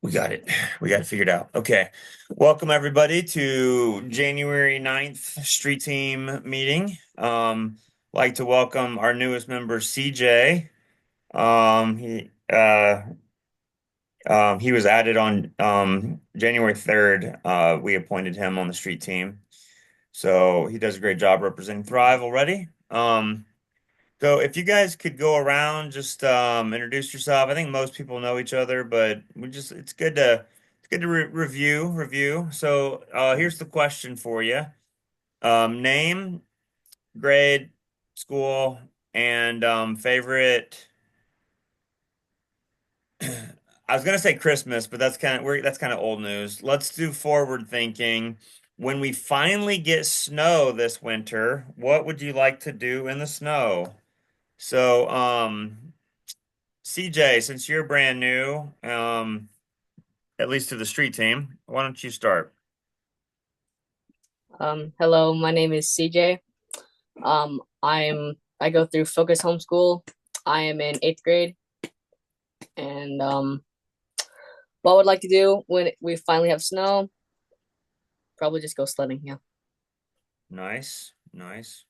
We got it. We got it figured out. Okay. Welcome everybody to January 9th Street Team meeting. Like to welcome our newest member, CJ. Um, he uh he was added on January 3rd. We appointed him on the street team. So he does a great job representing Thrive already. So if you guys could go around, just introduce yourself. I think most people know each other, but it's good to review. So here's the question for you. Name, grade, school, and favorite. I was gonna say Christmas, but that's kind of old news. Let's do forward thinking. When we finally get snow this winter, what would you like to do in the snow? So, CJ, since you're brand new, at least to the street team, why don't you start? Hello, my name is CJ. I go through Focus Homeschool. I am in eighth grade, and what I would like to do when we finally have snow, probably just go sledding. Yeah. Nice, nice.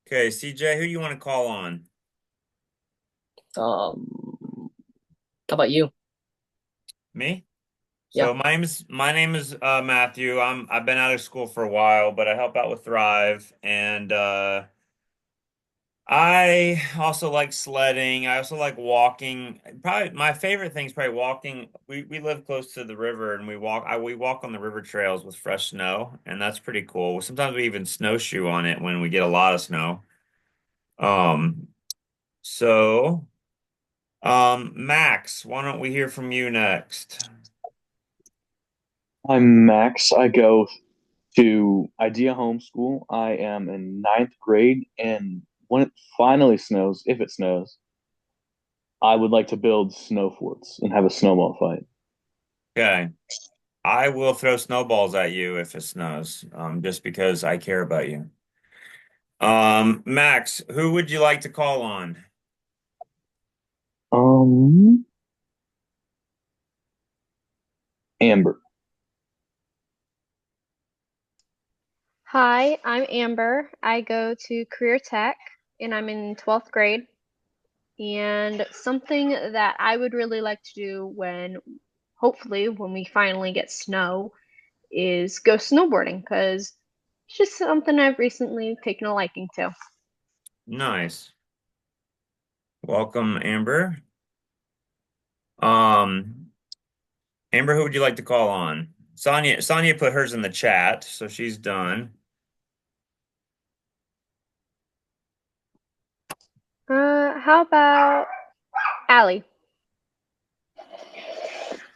Okay, CJ, who do you want to call on? How about you? Me? Yeah. So my name is Matthew. I've been out of school for a while, but I help out with Thrive, and I also like sledding. I also like walking. Probably my favorite thing is probably walking. We live close to the river and we walk on the river trails with fresh snow, and that's pretty cool. Sometimes we even snowshoe on it when we get a lot of snow. Um so Max, why don't we hear from you next? I'm Max. I go to Idea Homeschool. I am in ninth grade, and when it finally snows, if it snows, I would like to build snow forts and have a snowball fight. Okay. I will throw snowballs at you if it snows, just because I care about you. Max, who would you like to call on? Um, Amber. Hi, I'm Amber. I go to Career Tech and I'm in 12th grade. And something that I would really like to do hopefully, when we finally get snow, is go snowboarding because it's just something I've recently taken a liking to. Nice. Welcome, Amber. Um, Amber, who would you like to call on? Sonia put hers in the chat, so she's done. How about Allie?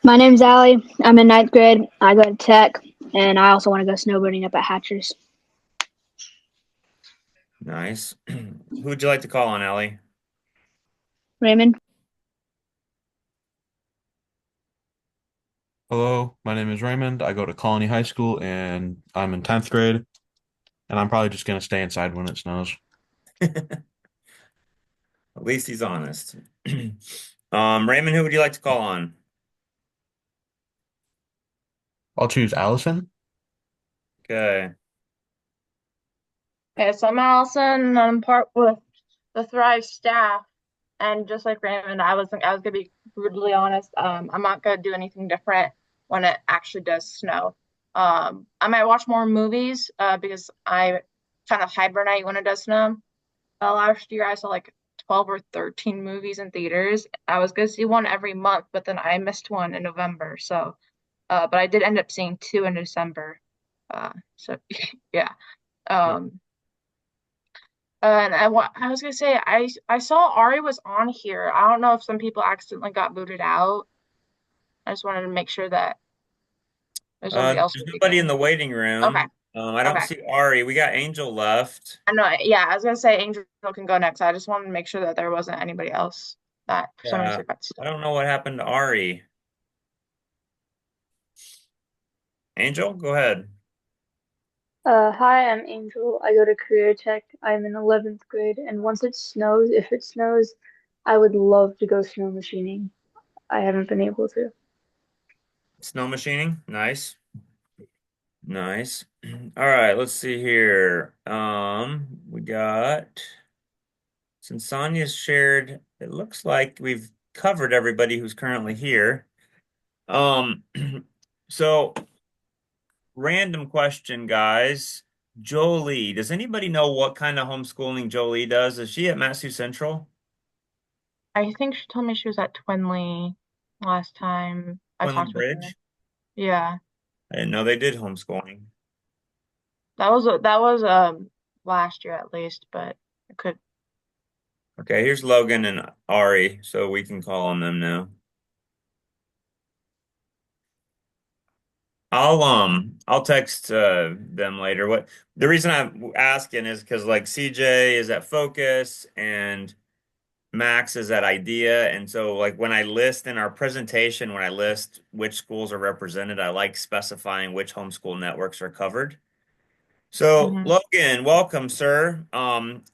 My name's Allie. I'm in ninth grade. I go to tech, and I also want to go snowboarding up at Hatchers. Nice. Who would you like to call on, Ellie? Raymond. Hello, my name is Raymond. I go to Colony High School and I'm in 10th grade, and I'm probably just going to stay inside when it snows. At least he's honest. Raymond, who would you like to call on? I'll choose Allison. Okay. Okay, so I'm Allison, and I'm part with the Thrive staff. And just like Raymond, I was gonna be brutally honest. I'm not gonna do anything different when it actually does snow. I might watch more movies because I kind of hibernate when it does snow. Last year I saw like 12 or 13 movies in theaters. I was gonna see one every month, but then I missed one in November. But I did end up seeing two in December. So yeah. Um, and I was gonna say I saw Ari was on here. I don't know if some people accidentally got booted out. I just wanted to make sure that there's nobody else There's nobody in leaving. the waiting Okay, room. I don't okay. see Ari. We got Angel left. I know. Yeah, I was gonna say Angel can go next. I just wanted to make sure that there wasn't anybody else that for some Yeah. reason got I stuck. don't know what happened to Ari. Angel, go ahead. Hi, I'm Angel. I go to Career Tech. I'm in 11th grade, and once it snows, if it snows, I would love to go snow machining. I haven't been able to. Snow machining, nice. Nice. All right, let's see here. We got since Sonia's shared, it looks like we've covered everybody who's currently here. Um, so random question, guys. Jolie, does anybody know what kind of homeschooling Jolie does? Is she at Matsu Central? I think she told me she was at Twinley last time I Quinlan talked with her. Bridge? Yeah, I didn't know they did homeschooling. that was last year at least, but it could. Okay, here's Logan and Ari, so we can call on them now. I'll text them later. What the reason I'm asking is because like CJ is at Focus and Max is at Idea, and so like when I list in our presentation, when I list which schools are represented, I like specifying which homeschool networks are covered. So Mhm. Logan, welcome, sir.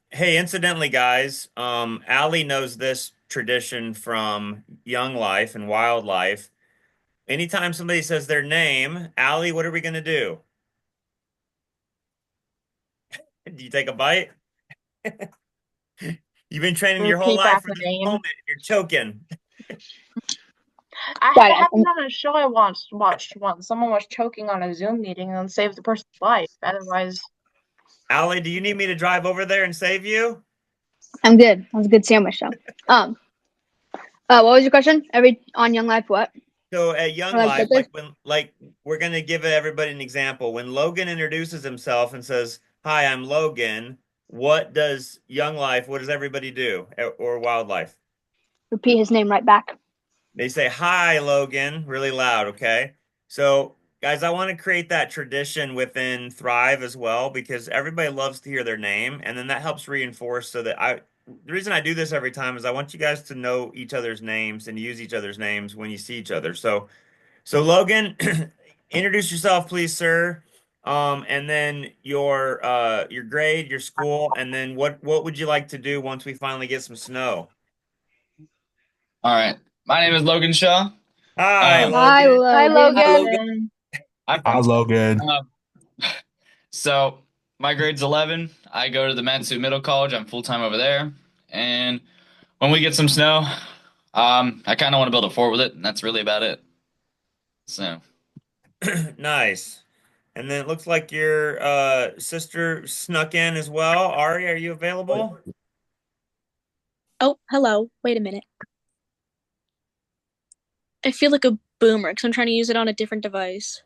Hey, incidentally, guys, Allie knows this tradition from Young Life and Wildlife. Anytime somebody says their name, Allie, what are we gonna do? Do you take a bite? You've been training your whole Repeat life back for the this name. moment. You're choking. Got It it. happened on a show I watched once. Someone was choking on a Zoom meeting and saved the person's life. Otherwise, Allie, do you need me to drive over there and save you? I'm good. That was a good sandwich, though. What was your question? On Young Life, what? So at Young Or like Life, business? like we're gonna give everybody an example. When Logan introduces himself and says, "Hi, I'm Logan," what does Young Life, what does everybody do? Or Wildlife? Repeat his name right back. They say, "Hi, Logan," really loud, okay? So, guys, I want to create that tradition within Thrive as well because everybody loves to hear their name, and then that helps reinforce so that the reason I do this every time is I want you guys to know each other's names and use each other's names when you see each other. So Logan, introduce yourself, please, sir. And then your grade, your school, and then what would you like to do once we finally get some snow? All right. My name is Logan Shaw. Hi, Hi, Logan. hi Logan. Logan. Hi, Logan. So my grade's 11. I go to the Matsu Middle College. I'm full time over there. And when we get some snow, I kind of want to build a fort with it, and that's really about it. So Nice. And then it looks like your sister snuck in as well. Ari, are you available? Oh, hello. Wait a minute. I feel like a boomer because I'm trying to use it on a different device.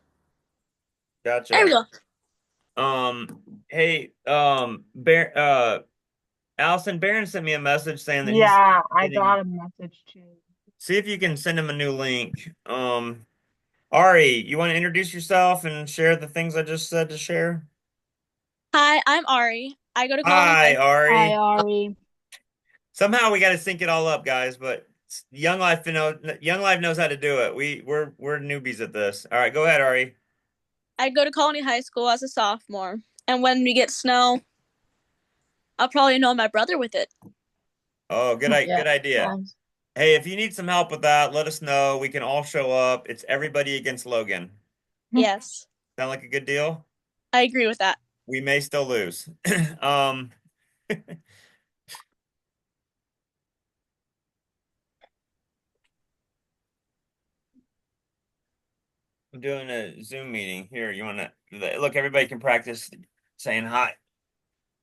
Gotcha. There we go. Hey, Allison Barron sent me a message saying that Yeah, I getting- got a message too. see if you can send him a new link. Ari, you want to introduce yourself and share the things I just said to share? Hi, I'm Ari. I go to Hi, Colony Ari. Hi, Ari. Somehow we got to sync it all up, guys, but Young Life knows how to do it. We're newbies at this. All right, go ahead, Ari. I go to Colony High School as a sophomore, and when we get snow, I'll probably know my brother with it. Oh, good idea. Nice. Hey, if you need some help with that, let us know. We can all show up. It's everybody against Logan. Yes, Sound like a good deal? I agree with that. We may still lose. I'm doing a Zoom meeting here. You want to look? Everybody can practice saying hi.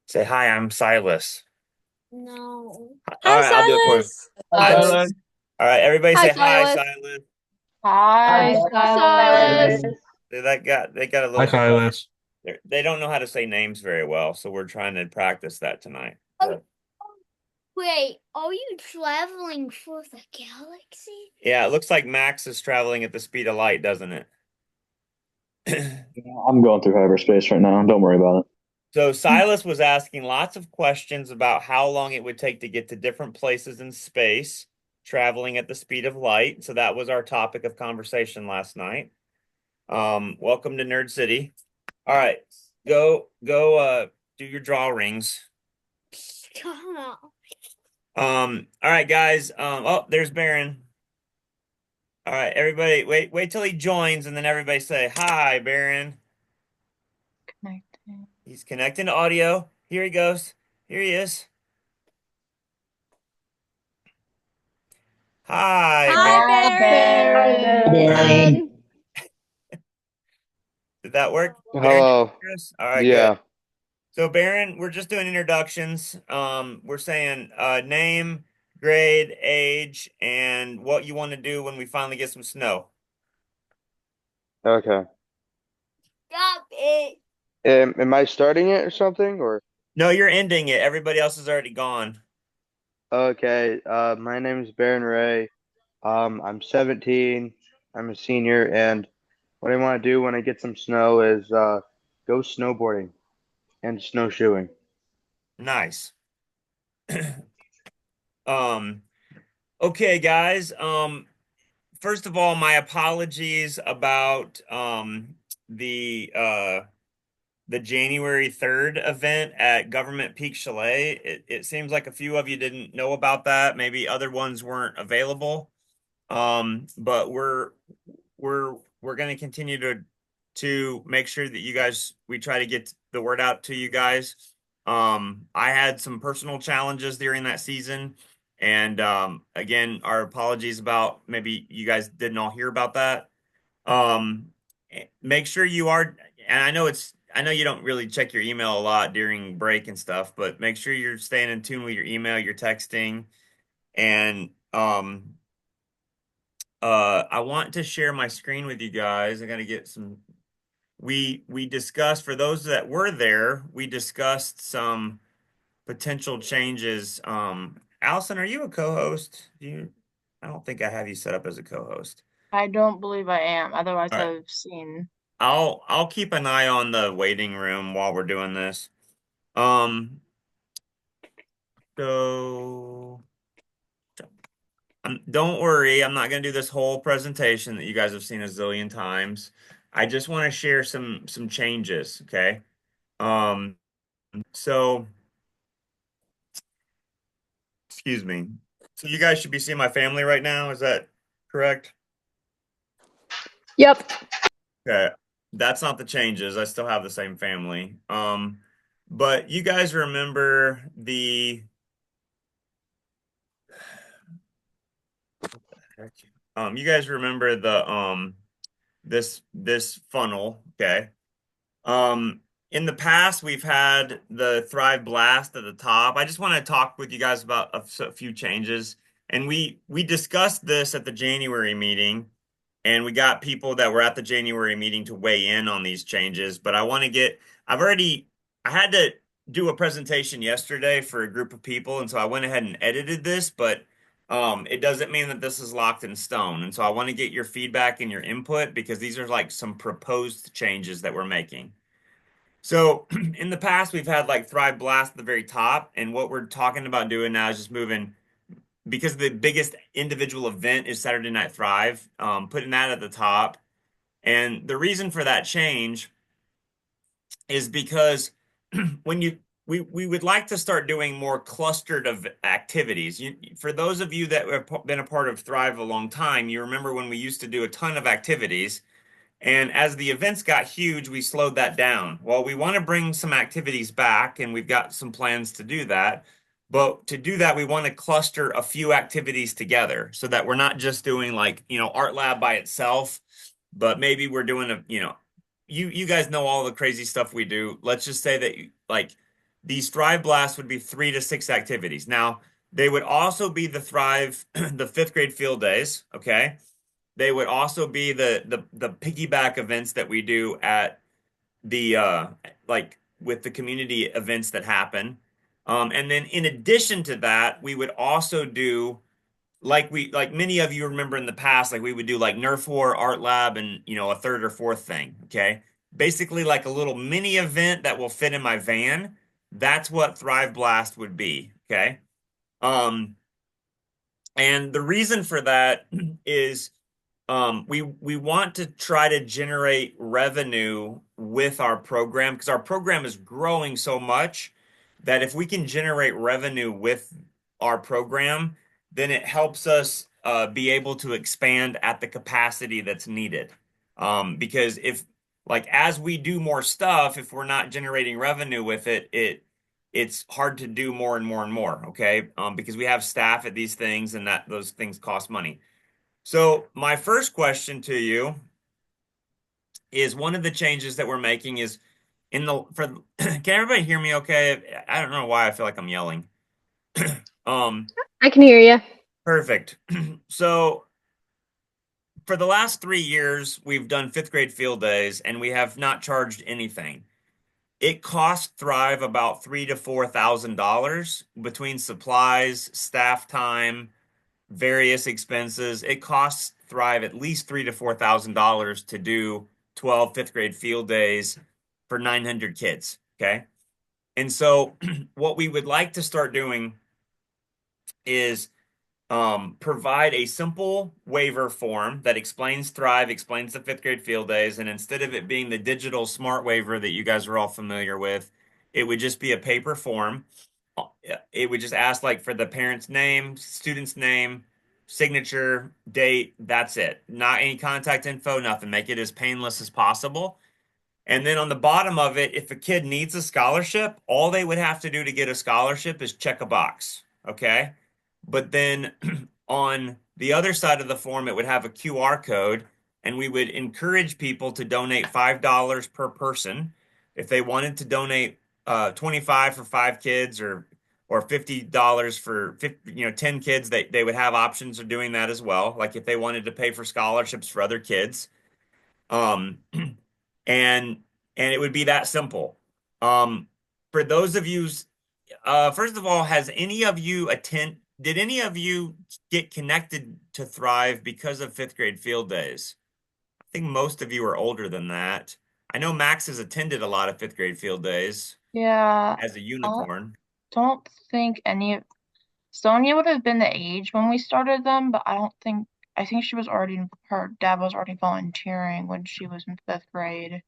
Say hi. I'm Silas. No. All Hi, right, I'll do it for you. Silas. Silas. All right, everybody Hi, say hi, Silas. Silas. Hi, Silas. Silas. They got a Hi, little. Silas. They don't know how to say names very well, so we're trying to practice that tonight. Wait, are you traveling for the galaxy? Yeah, it looks like Max is traveling at the speed of light, doesn't it? I'm going through hyperspace right now. Don't worry about it. So Silas was asking lots of questions about how long it would take to get to different places in space, traveling at the speed of light. So that was our topic of conversation last night. Welcome to Nerd City. All right, go do your drawings. Stop. All right, guys. Oh, there's Baron. All right, everybody, wait till he joins, and then everybody say hi, Baron. Connecting. He's connecting to audio. Here he goes. Here he is. Hi, Hi, Baron. Baron. Did that work? Baron, Hello. Chris? All right, Yeah. good. So Baron, we're just doing introductions. We're saying name, grade, age, and what you want to do when we finally get some snow. Okay. Stop it. Am I starting it or something or? No, you're ending it. Everybody else is already gone. Okay. My name is Baron Ray. I'm 17. I'm a senior, and what I want to do when I get some snow is go snowboarding and snowshoeing. Nice. Okay, guys. First of all, my apologies about the January 3rd event at Government Peak Chalet. It seems like a few of you didn't know about that. Maybe other ones weren't available. But we're going to continue to make sure that we try to get the word out to you guys. I had some personal challenges during that season. And again, our apologies about maybe you guys didn't all hear about that. Make sure you are, and I know you don't really check your email a lot during break and stuff, but make sure you're staying in tune with your email, your texting, and I want to share my screen with you guys. I got to get some. We discussed, for those that were there, we discussed some potential changes. Allison, are you a co-host? I don't think I have you set up as a co-host. I don't believe I am. Otherwise, All right. I've seen. I'll keep an eye on the waiting room while we're doing this. So don't worry, I'm not going to do this whole presentation that you guys have seen a zillion times. I just want to share some changes, okay? So excuse me. So you guys should be seeing my family right now, is that correct? Yep. Okay. That's not the changes. I still have the same family. But you guys remember you guys remember this funnel, okay? In the past, we've had the Thrive Blast at the top. I just want to talk with you guys about a few changes. And we discussed this at the January meeting, and we got people that were at the January meeting to weigh in on these changes. But I had to do a presentation yesterday for a group of people, and so I went ahead and edited this, but it doesn't mean that this is locked in stone. And so I want to get your feedback and your input because these are like some proposed changes that we're making. So in the past, we've had like Thrive Blast at the very top, and what we're talking about doing now is just moving, because the biggest individual event is Saturday Night Thrive, putting that at the top. And the reason for that change is because we would like to start doing more clustered of activities. For those of you that have been a part of Thrive a long time, you remember when we used to do a ton of activities. And as the events got huge, we slowed that down. Well, we want to bring some activities back, and we've got some plans to do that. But to do that, we want to cluster a few activities together so that we're not just doing like, Art Lab by itself, but maybe we're doing you guys know all the crazy stuff we do. Let's just say that like these Thrive Blasts would be 3 to 6 activities. Now, they would also be the Thrive, the 5th grade field days, okay? They would also be the piggyback events that we do at the like with the community events that happen. And then in addition to that, we would also do like many of you remember in the past, like we would do like Nerf War, Art Lab, and a third or fourth thing. Okay. Basically like a little mini event that will fit in my van. That's what Thrive Blast would be. Okay. And the reason for that is we want to try to generate revenue with our program because our program is growing so much that if we can generate revenue with our program, then it helps us be able to expand at the capacity that's needed. Because if like as we do more stuff, if we're not generating revenue with it's hard to do more and more and more, okay? Because we have staff at these things and that those things cost money. So my first question to you is one of the changes that we're making is can everybody hear me okay? I don't know why I feel like I'm yelling. I can hear you. Perfect. So for the last 3 years, we've done fifth grade field days and we have not charged anything. It costs Thrive about $3,000 to $4,000 between supplies, staff time, various expenses. It costs Thrive at least $3,000 to $4,000 to do 12 fifth grade field days for 900 kids. Okay. And so what we would like to start doing is provide a simple waiver form that explains Thrive, explains the fifth grade field days, and instead of it being the digital smart waiver that you guys are all familiar with, it would just be a paper form. It would just ask like for the parent's name, student's name, signature, date, that's it. Not any contact info, nothing. Make it as painless as possible. And then on the bottom of it, if a kid needs a scholarship, all they would have to do to get a scholarship is check a box. Okay. But then on the other side of the form, it would have a QR code, and we would encourage people to donate $5 per person. If they wanted to donate 25 for 5 kids or $50 for 10 kids, they would have options of doing that as well. Like if they wanted to pay for scholarships for other kids. Um, and it would be that simple. For those of you, first of all, did any of you get connected to Thrive because of fifth grade field days? I think most of you are older than that. I know Max has attended a lot of fifth grade field days Yeah, as a unicorn. don't think Sonia would have been the age when we started them, but I think her dad was already volunteering when she was in fifth grade.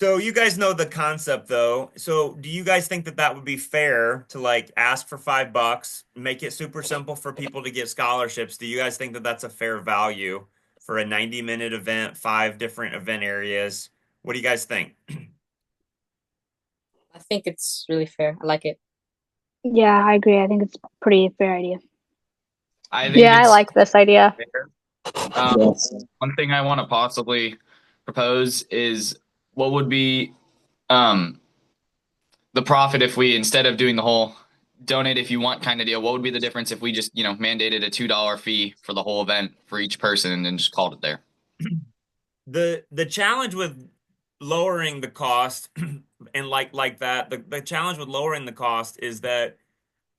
So you guys know the concept though. So do you guys think that that would be fair to like ask for $5, make it super simple for people to get scholarships? Do you guys think that that's a fair value for a 90-minute event, 5 different event areas? What do you guys think? I think it's really fair. I like it. Yeah, I agree. I think it's a pretty fair idea. I think Yeah, I it's like this idea. fair. Yes. One thing I want to possibly propose is what would be the profit if we, instead of doing the whole donate if you want kind of deal, what would be the difference if we just, mandated a $2 fee for the whole event for each person and just called it there? The challenge with lowering the cost and like that, the challenge with lowering the cost is that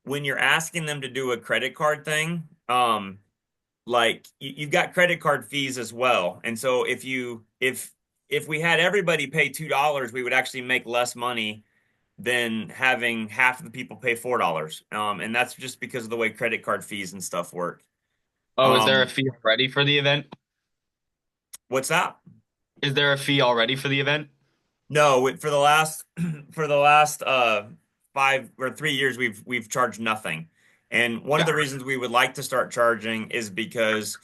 when you're asking them to do a credit card thing, like you've got credit card fees as well. And so if we had everybody pay $2, we would actually make less money than having half of the people pay $4. And that's just because of the way credit card fees and stuff work. Oh, is there a fee already for the event? What's that? Is there a fee already for the event? No, for the last 3 years we've charged nothing. And one of the reasons we would like to start charging is because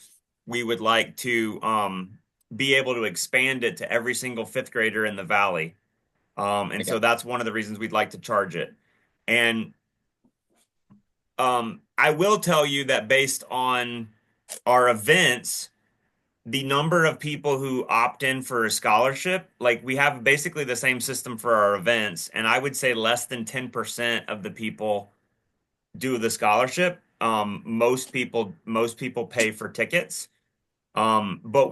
we would like to be able to expand it to every single fifth grader in the valley. And so that's one of the reasons we'd like to charge it. And I will tell you that based on our events, the number of people who opt in for a scholarship, like we have basically the same system for our events, and I would say less than 10% of the people do the scholarship. Most people pay for tickets. But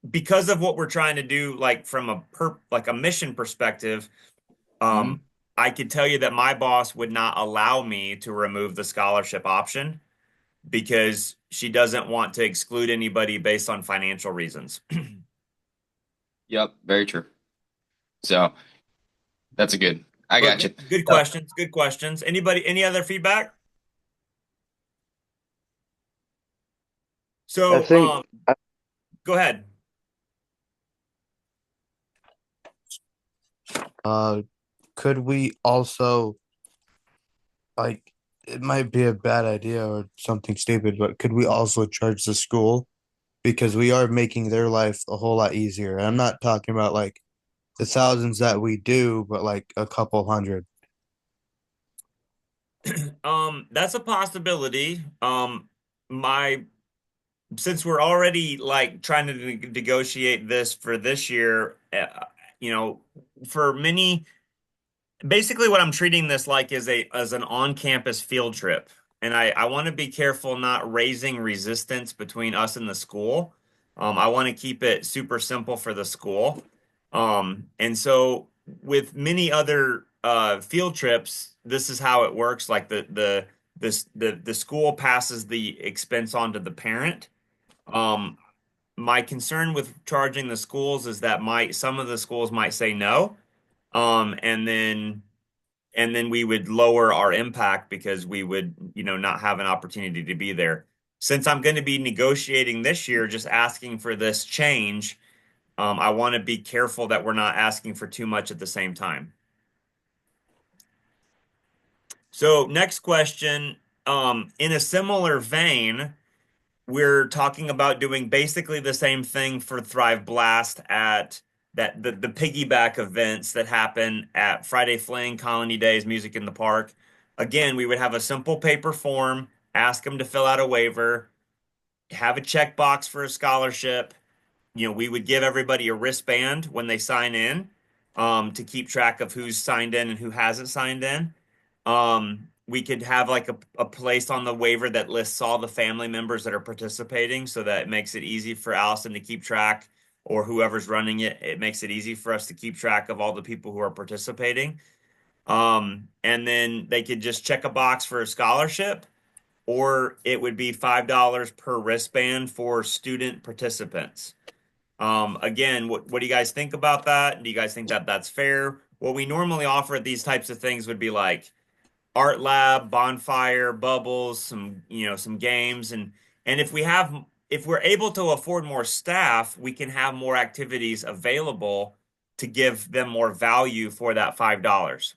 because of what we're trying to do, like from a mission perspective, I could tell you that my boss would not allow me to remove the scholarship option because she doesn't want to exclude anybody based on financial reasons. Yep, very true. So that's I got you. Good questions. Good questions. Any other feedback? So, I think go ahead. Could we also like it might be a bad idea or something stupid, but could we also charge the school? Because we are making their life a whole lot easier. And I'm not talking about like the thousands that we do, but like a couple hundred. That's a possibility. My since we're already like trying to negotiate this for this year, you know, for many, basically what I'm treating this like is an on-campus field trip. And I want to be careful not raising resistance between us and the school. I want to keep it super simple for the school. And so with many other field trips, this is how it works. Like the school passes the expense on to the parent. Um, my concern with charging the schools is that some of the schools might say no. And then we would lower our impact because we would, not have an opportunity to be there. Since I'm going to be negotiating this year, just asking for this change, I want to be careful that we're not asking for too much at the same time. So next question, in a similar vein, we're talking about doing basically the same thing for Thrive Blast at the piggyback events that happen at Friday Fling, Colony Days, Music in the Park. Again, we would have a simple paper form, ask them to fill out a waiver, have a checkbox for a scholarship. We would give everybody a wristband when they sign in, to keep track of who's signed in and who hasn't signed in. We could have like a place on the waiver that lists all the family members that are participating so that it makes it easy for Allison to keep track, or whoever's running it. It makes it easy for us to keep track of all the people who are participating. And then they could just check a box for a scholarship, or it would be $5 per wristband for student participants. Again, what do you guys think about that? Do you guys think that that's fair? What we normally offer at these types of things would be like art lab, bonfire, bubbles, some games, and if we're able to afford more staff, we can have more activities available to give them more value for that $5.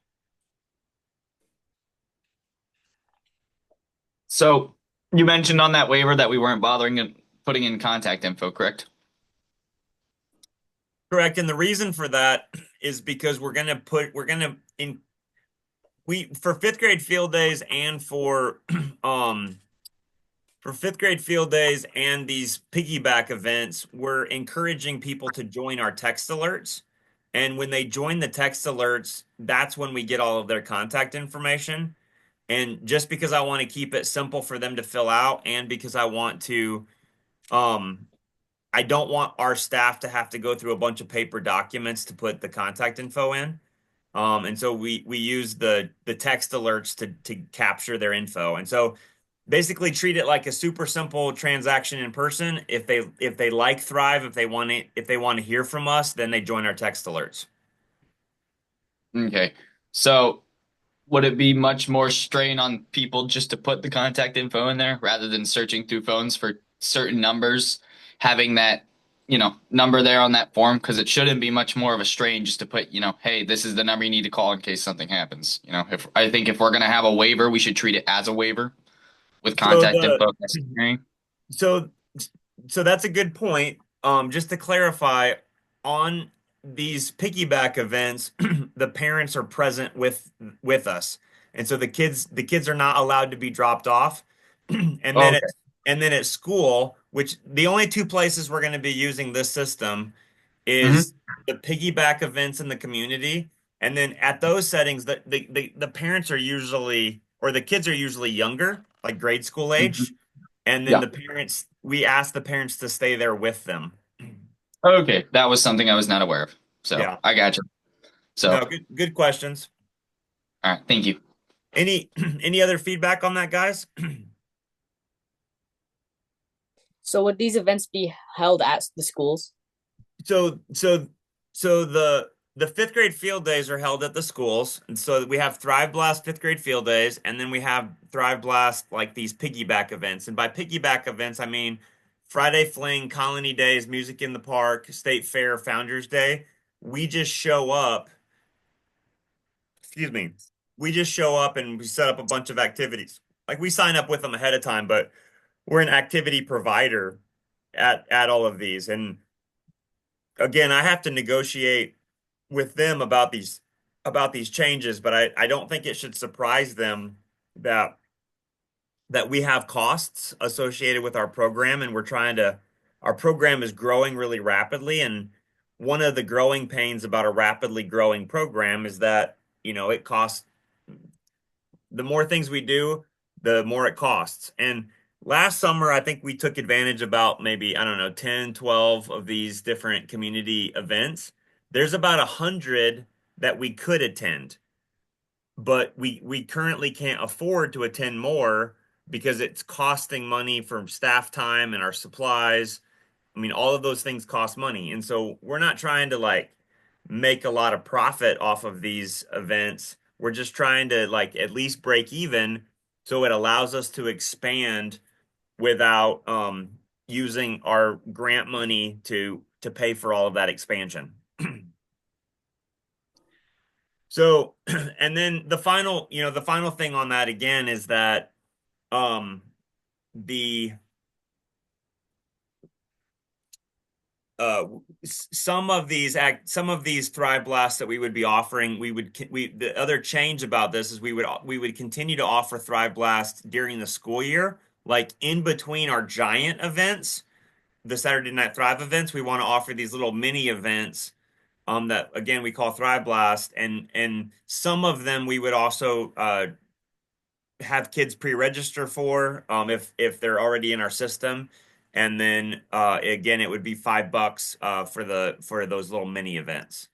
So you mentioned on that waiver that we weren't bothering and putting in contact info, correct? Correct. And the reason for that is because for fifth grade field days and for fifth grade field days and these piggyback events, we're encouraging people to join our text alerts. And when they join the text alerts, that's when we get all of their contact information. And just because I want to keep it simple for them to fill out, and because I don't want our staff to have to go through a bunch of paper documents to put the contact info in. And so we use the text alerts to capture their info. And so basically treat it like a super simple transaction in person. If they like Thrive, if they want to hear from us, then they join our text alerts. Okay. So would it be much more strain on people just to put the contact info in there rather than searching through phones for certain numbers, having that, number there on that form? Because it shouldn't be much more of a strain just to put, hey, this is the number you need to call in case something happens. I think if we're going to have a waiver, we should treat it as a waiver with contact info necessary. So that's a good point. Just to clarify, on these piggyback events, the parents are present with us, and so the kids are not allowed to be dropped off. And then at school, which the only two places we're going to be using this system is the piggyback events in the community, and then at those settings, the parents are usually, or the kids are usually younger, like grade school age. And then we ask the parents to stay there with them. Okay, that was something I was not aware of. So Yeah. I got you. So No, good questions. All right, thank you. Any other feedback on that, guys? So would these events be held at the schools? So the fifth grade field days are held at the schools, and so we have Thrive Blast fifth grade field days, and then we have Thrive Blast, like these piggyback events. And by piggyback events, I mean Friday Fling, Colony Days, Music in the Park, State Fair, Founders Day. We just show up. Excuse me. we just show up and we set up a bunch of activities. Like we sign up with them ahead of time, but we're an activity provider at all of these. And again, I have to negotiate with them about these changes, but I don't think it should surprise them that we have costs associated with our program, and our program is growing really rapidly. And one of the growing pains about a rapidly growing program is that, it costs, the more things we do, the more it costs. And last summer, I think we took advantage about maybe, I don't know, 10, 12 of these different community events. There's about 100 that we could attend, but we currently can't afford to attend more because it's costing money from staff time and our supplies. I mean, all of those things cost money. And so we're not trying to like make a lot of profit off of these events. We're just trying to like at least break even so it allows us to expand without using our grant money to pay for all of that expansion. So, and then the final thing on that again is that the some of these Thrive Blasts that we would be offering, the other change about this is we would continue to offer Thrive Blast during the school year, like in between our giant events, the Saturday Night Thrive events. We want to offer these little mini events that again we call Thrive Blast, and some of them we would also have kids pre-register for if they're already in our system. And then again, it would be $5 for those little mini events.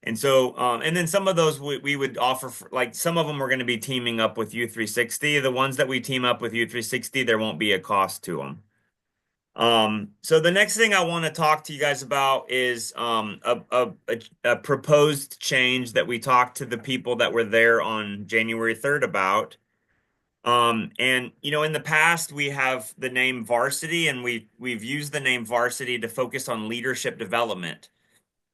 And so, and then some of those we would offer like some of them we're going to be teaming up with U360. The ones that we team up with U360, there won't be a cost to them. So the next thing I want to talk to you guys about is a proposed change that we talked to the people that were there on January 3rd about. And in the past we have the name Varsity, and we've used the name Varsity to focus on leadership development.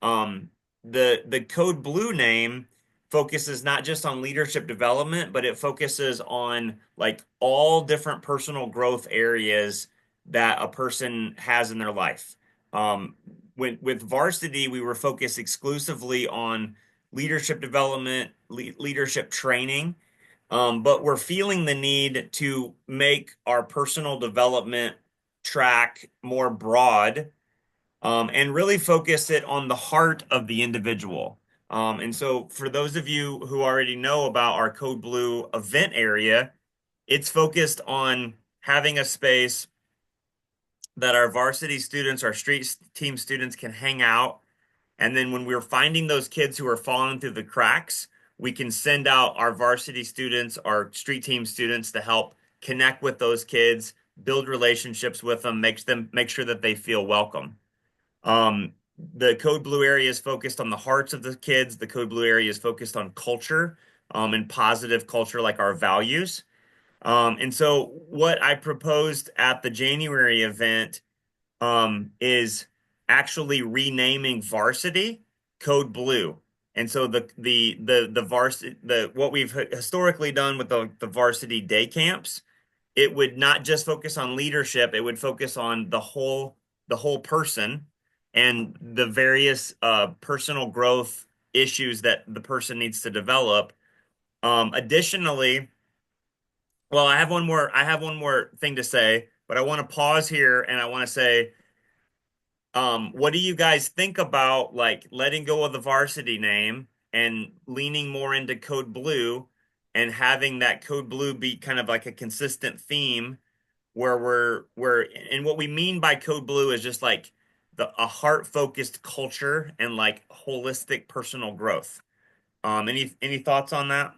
The Code Blue name focuses not just on leadership development, but it focuses on like all different personal growth areas that a person has in their life. With Varsity, we were focused exclusively on leadership development, leadership training. But we're feeling the need to make our personal development track more broad, and really focus it on the heart of the individual. And so for those of you who already know about our Code Blue event area, it's focused on having a space that our varsity students, our street team students can hang out. And then when we're finding those kids who are falling through the cracks, we can send out our varsity students, our street team students to help connect with those kids, build relationships with them, make sure that they feel welcome. The Code Blue area is focused on the hearts of the kids. The Code Blue area is focused on culture, and positive culture, like our values. And so what I proposed at the January event is actually renaming Varsity Code Blue. And so the varsity, what we've historically done with the varsity day camps, it would not just focus on leadership, it would focus on the whole person and the various personal growth issues that the person needs to develop. Additionally, well, I have one more thing to say, but I want to pause here and I want to say, what do you guys think about like letting go of the Varsity name and leaning more into Code Blue and having that Code Blue be kind of like a consistent theme where and what we mean by Code Blue is just like a heart-focused culture and like holistic personal growth. Any thoughts on that?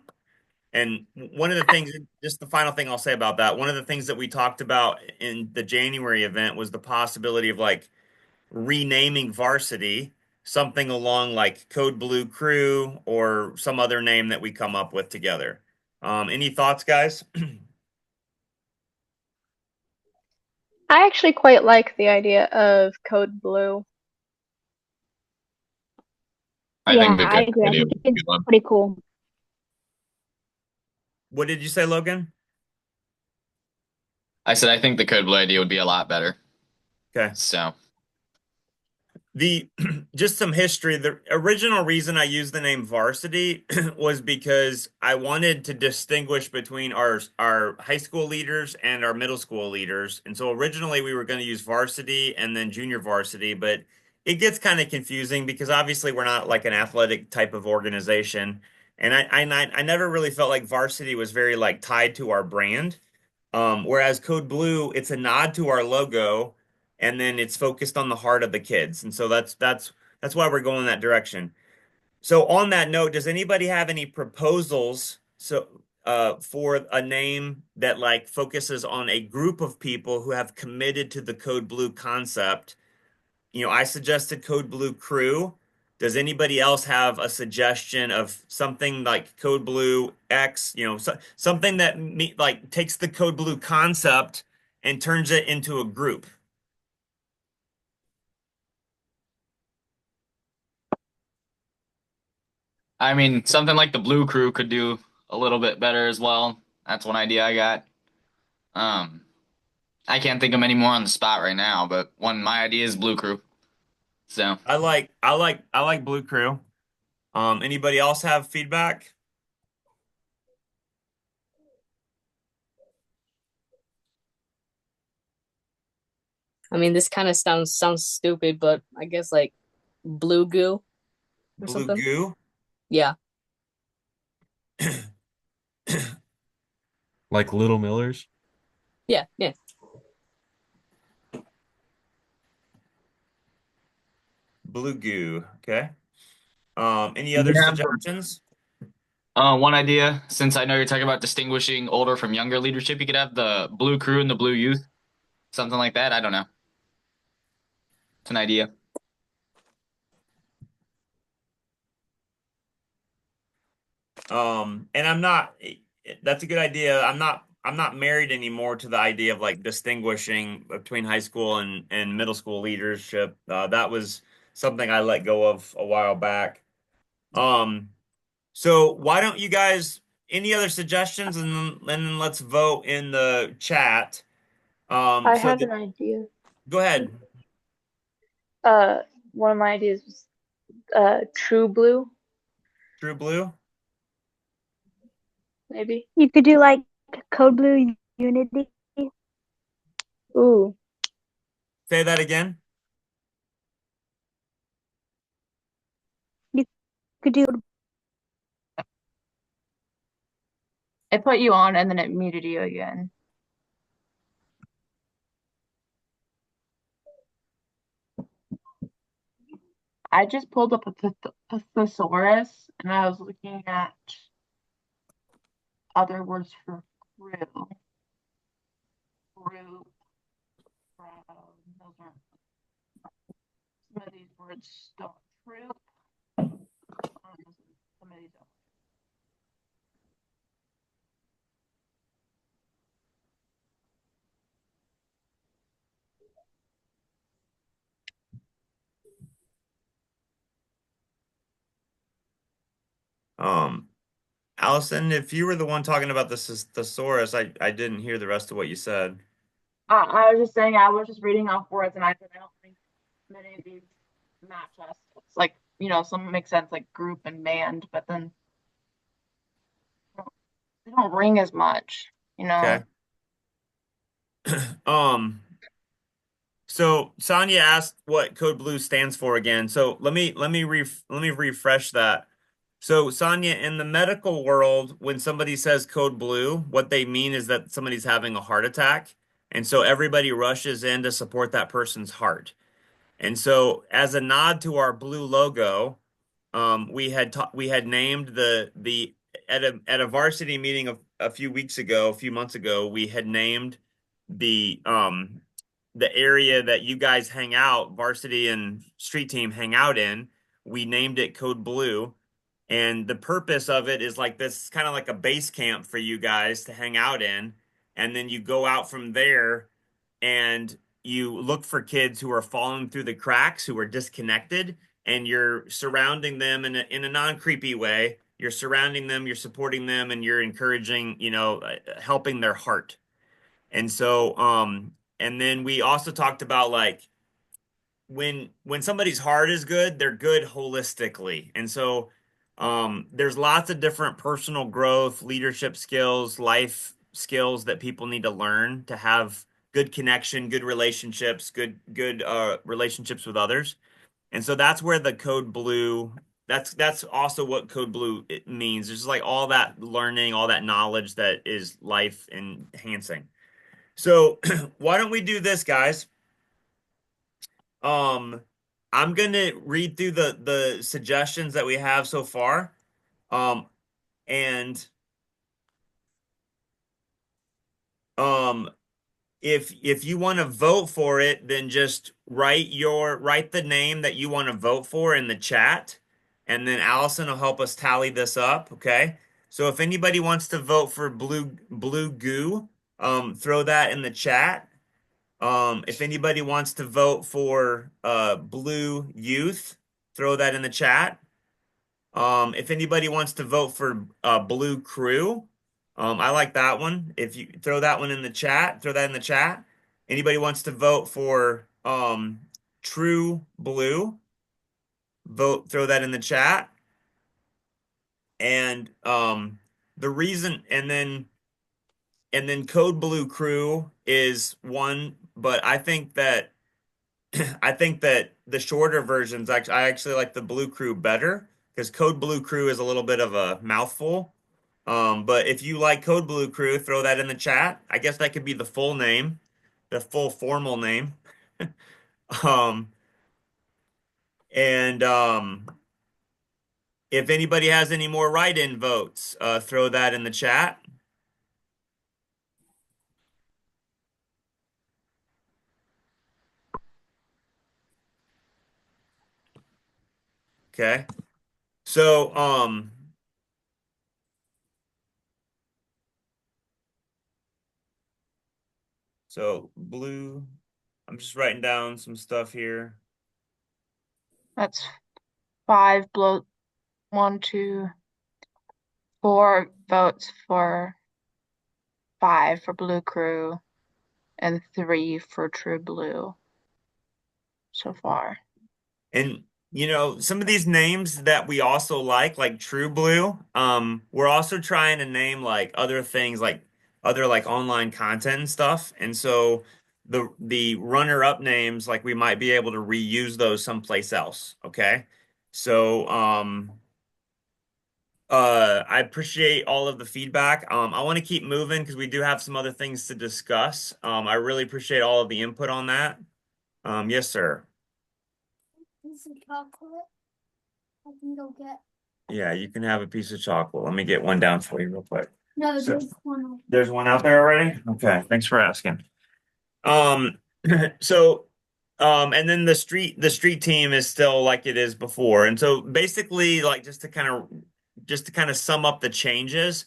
And one of the things, just the final thing I'll say about that, one of the things that we talked about in the January event was the possibility of like renaming Varsity something along like Code Blue Crew or some other name that we come up with together. Any thoughts, guys? I actually quite like the idea of Code Blue. I agree. I think it's pretty cool. What did you say, Logan? I said I think the Code Blue idea would be a lot better. Okay. So The just some history. The original reason I used the name varsity was because I wanted to distinguish between our high school leaders and our middle school leaders. And so originally we were going to use varsity and then junior varsity, but it gets kind of confusing because obviously we're not like an athletic type of organization. And I never really felt like varsity was very like tied to our brand. Whereas Code Blue, it's a nod to our logo, and then it's focused on the heart of the kids. And so that's why we're going that direction. So on that note, does anybody have any proposals for a name that like focuses on a group of people who have committed to the Code Blue concept? I suggested Code Blue Crew. Does anybody else have a suggestion of something like Code Blue X, something that like takes the Code Blue concept and turns it into a group? I mean, something like the Blue Crew could do a little bit better as well. That's one idea I got. I can't think of any more on the spot right now, but my idea is Blue Crew. So I like Blue Crew. Anybody else have feedback? I mean, this kind of sounds stupid, but I guess like blue goo or Blue something. Goo? Yeah. Like Little Millers. Yeah. Yeah. Blue Goo. Okay. Any You other can have suggestions? one idea, since I know you're talking about distinguishing older from younger leadership, you could have the Blue Crew and the Blue Youth, something like that. I don't know. It's an idea. And that's a good idea. I'm not married anymore to the idea of like distinguishing between high school and middle school leadership. That was something I let go of a while back. So why don't you guys, any other suggestions, and then let's vote in the chat. I So have an idea. go ahead. One of my ideas was True Blue, True Blue. maybe. You could do like Code Blue Unity. Ooh. Say that again. You could do It put you on and then it muted you again. I just pulled up a thesaurus and I was looking at other words for crew. Group. Those aren't. Some of these words don't. Troop. Some of these don't. Allison, if you were the one talking about this thesaurus, I didn't hear the rest of what you said. I was just saying, I was just reading off words and I said, I don't think many of these match us. It's like, some make sense like group and band, but then they don't ring as much, Okay. So Sonia asked what Code Blue stands for again. So let me refresh that. So Sonia, in the medical world, when somebody says Code Blue, what they mean is that somebody's having a heart attack, and so everybody rushes in to support that person's heart. And so, as a nod to our blue logo, we had named at a varsity meeting a few months ago, we had named the area that you guys hang out, varsity and street team hang out in. We named it Code Blue. And the purpose of it is like this kind of like a base camp for you guys to hang out in. And then you go out from there and you look for kids who are falling through the cracks, who are disconnected, and you're surrounding them in a non-creepy way you're surrounding them, you're supporting them, and you're encouraging, helping their heart. And so, and then we also talked about like when somebody's heart is good, they're good holistically. And so, there's lots of different personal growth, leadership skills, life skills that people need to learn to have good connection, good relationships, good relationships with others. And so that's where the Code Blue, that's also what Code Blue it means. It's just like all that learning, all that knowledge that is life enhancing. So why don't we do this, guys? I'm gonna read through the suggestions that we have so far. And if you want to vote for it, then just write the name that you want to vote for in the chat, and then Allison will help us tally this up, okay? So if anybody wants to vote for blue goo, throw that in the chat. If anybody wants to vote for blue youth, throw that in the chat. If anybody wants to vote for blue crew, I like that one. If you throw that one in the chat, throw that in the chat. Anybody wants to vote for true blue, throw that in the chat. And the reason, and then Code Blue Crew is one, but I think that the shorter versions, I actually like the Blue Crew better because Code Blue Crew is a little bit of a mouthful. But if you like Code Blue Crew, throw that in the chat. I guess that could be the full name, the full formal name. Um, and if anybody has any more write-in votes, throw that in the chat. Okay. So, blue, I'm just writing down some stuff here. That's 5 blow 1, 2, 4 votes for 5 for Blue Crew and 3 for True Blue so far. And some of these names that we also like True Blue, we're also trying to name like other things like other like online content and stuff. And so the runner-up names, like we might be able to reuse those someplace else. Okay. So I appreciate all of the feedback. I want to keep moving because we do have some other things to discuss. I really appreciate all of the input on that. Yes, sir. Some chocolate. I can go get. Yeah, you can have a piece of chocolate. Let me get one down for you real quick. No, So- there's one. There's one out there already? Okay, thanks for asking. So, and then the street team is still like it is before. And so basically, like just to kind of sum up the changes,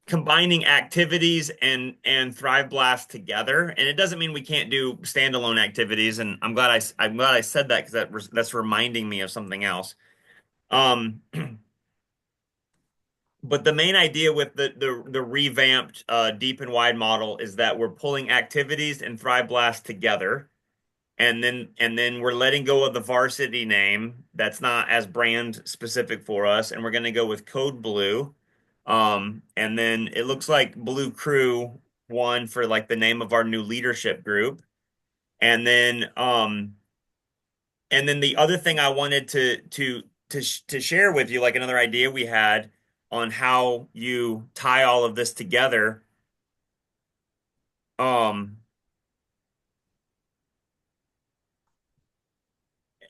combining activities and Thrive Blast together. And it doesn't mean we can't do standalone activities. And I'm glad I said that because that's reminding me of something else. But the main idea with the revamped deep and wide model is that we're pulling activities and Thrive Blast together, and then we're letting go of the varsity name that's not as brand specific for us, and we're going to go with Code Blue. And then it looks like Blue Crew won for like the name of our new leadership group, and then the other thing I wanted to share with you, like another idea we had on how you tie all of this together. Oh,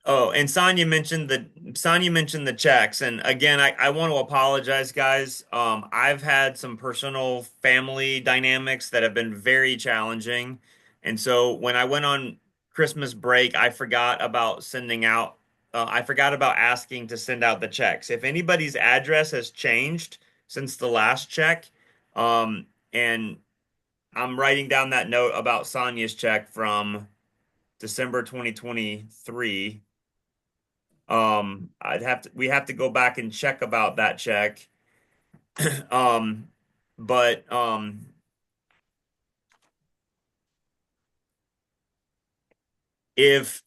and Sonia mentioned the checks. And again, I want to apologize, guys. I've had some personal family dynamics that have been very challenging. And so when I went on Christmas break, I forgot about asking to send out the checks. If anybody's address has changed since the last check, and I'm writing down that note about Sonia's check from December 2023. we have to go back and check about that check. Um, but if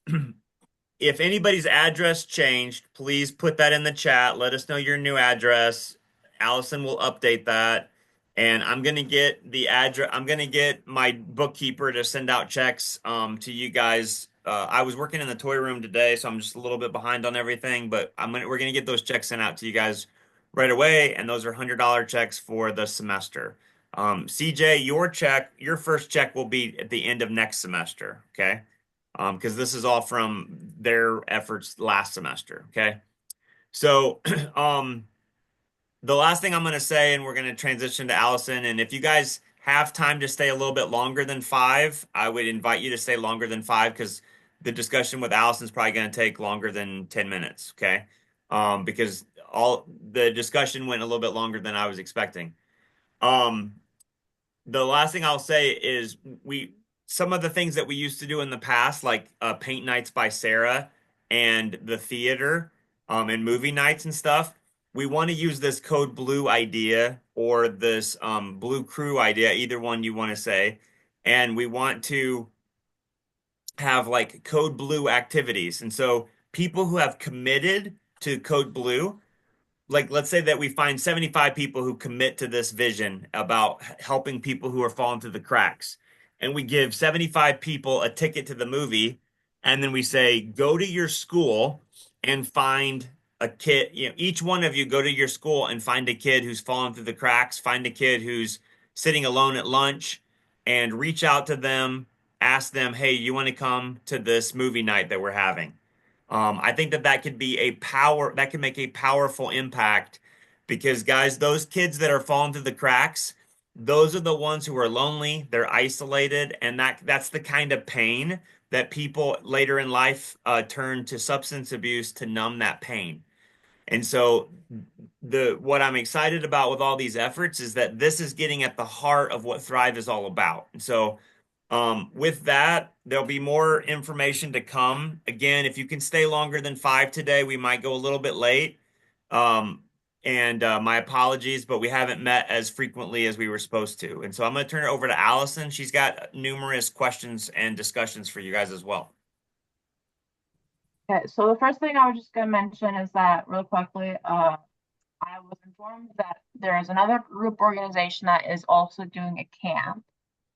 if anybody's address changed, please put that in the chat. Let us know your new address. Allison will update that. And I'm gonna get the address. I'm gonna get my bookkeeper to send out checks to you guys. I was working in the toy room today, so I'm just a little bit behind on everything, but we're gonna get those checks sent out to you guys right away, and those are $100 checks for the semester. CJ, your first check will be at the end of next semester, okay? Because this is all from their efforts last semester. Okay. So, the last thing I'm going to say, and we're going to transition to Allison. And if you guys have time to stay a little bit longer than 5, I would invite you to stay longer than 5 because the discussion with Allison is probably going to take longer than 10 minutes. Okay. Because all the discussion went a little bit longer than I was expecting. The last thing I'll say is some of the things that we used to do in the past, like paint nights by Sarah and the theater, and movie nights and stuff. We want to use this Code Blue idea or this Blue Crew idea, either one you want to say, and we want to have like Code Blue activities. And so people who have committed to Code Blue, like let's say that we find 75 people who commit to this vision about helping people who are falling through the cracks, and we give 75 people a ticket to the movie, and then we say go to your school and find a kid, each one of you go to your school and find a kid who's fallen through the cracks, find a kid who's sitting alone at lunch, and reach out to them, ask them, hey, you want to come to this movie night that we're having? I think that could be that can make a powerful impact because guys, those kids that are falling through the cracks, those are the ones who are lonely, they're isolated, and that's the kind of pain that people later in life turn to substance abuse to numb that pain. And so what I'm excited about with all these efforts is that this is getting at the heart of what Thrive is all about. And so with that, there'll be more information to come. Again, if you can stay longer than 5 today, we might go a little bit late. And my apologies, but we haven't met as frequently as we were supposed to. And so I'm going to turn it over to Allison. She's got numerous questions and discussions for you guys as well. Okay, so the first thing I was just going to mention is that real quickly, I was informed that there is another group organization that is also doing a camp.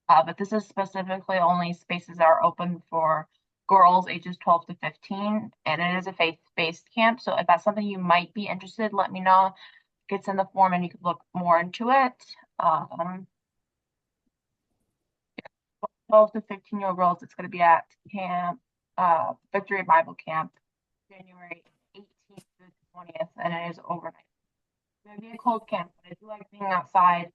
But this is specifically only spaces that are open for girls ages 12 to 15, and it is a faith-based camp. So if that's something you might be interested, let me know. It's in the form and you can look more into it. 12 to 15-year-old girls, it's going to be at camp, Victory Bible Camp, January 18th to the 20th, and it is overnight. It's going to be a cold camp, but I do like being outside.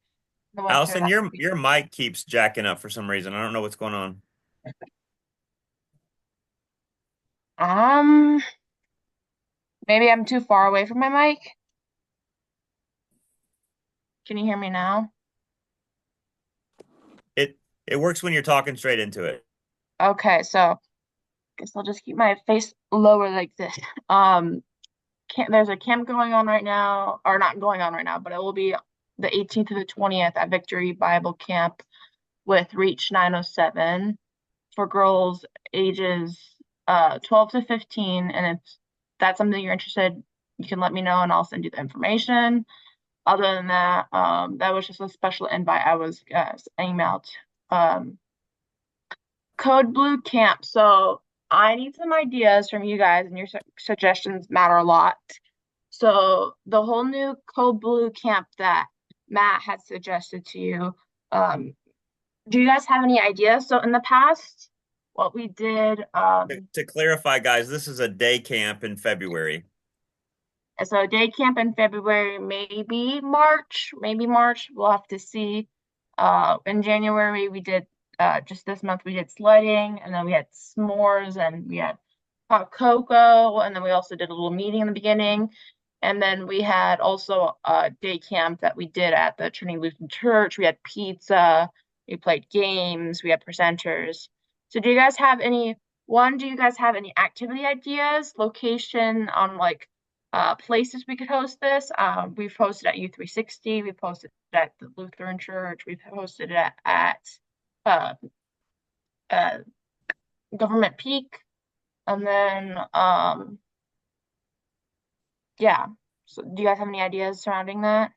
Allison, your mic keeps jacking up for some reason. I don't know what's going on. Maybe I'm too far away from my mic. Can you hear me now? It works when you're talking straight into it. Okay, so I guess I'll just keep my face lower like this. There's a camp going on right now, or not going on right now, but it will be the 18th to the 20th at Victory Bible Camp with Reach 907 for girls ages 12 to 15. And if that's something you're interested, you can let me know and I'll send you the information. Other than that, that was just a special invite I was emailed. Code Blue Camp. So I need some ideas from you guys, and your suggestions matter a lot. So the whole new Code Blue Camp that Matt had suggested to you, do you guys have any ideas? So in the past, what we did... To clarify, guys, this is a day camp in February. So day camp in February, maybe March. We'll have to see. In January, we did, just this month, we did sledding, and then we had s'mores, and we had hot cocoa, and then we also did a little meeting in the beginning. And then we had also a day camp that we did at the Trinity Lutheran Church. We had pizza, we played games, we had presenters. So do you guys have any One, do you guys have any activity ideas, location on like places we could host this? We've hosted at U360, we've hosted at the Lutheran Church, we've hosted it at uh, uh, Government Peak, and then yeah. So do you guys have any ideas surrounding that?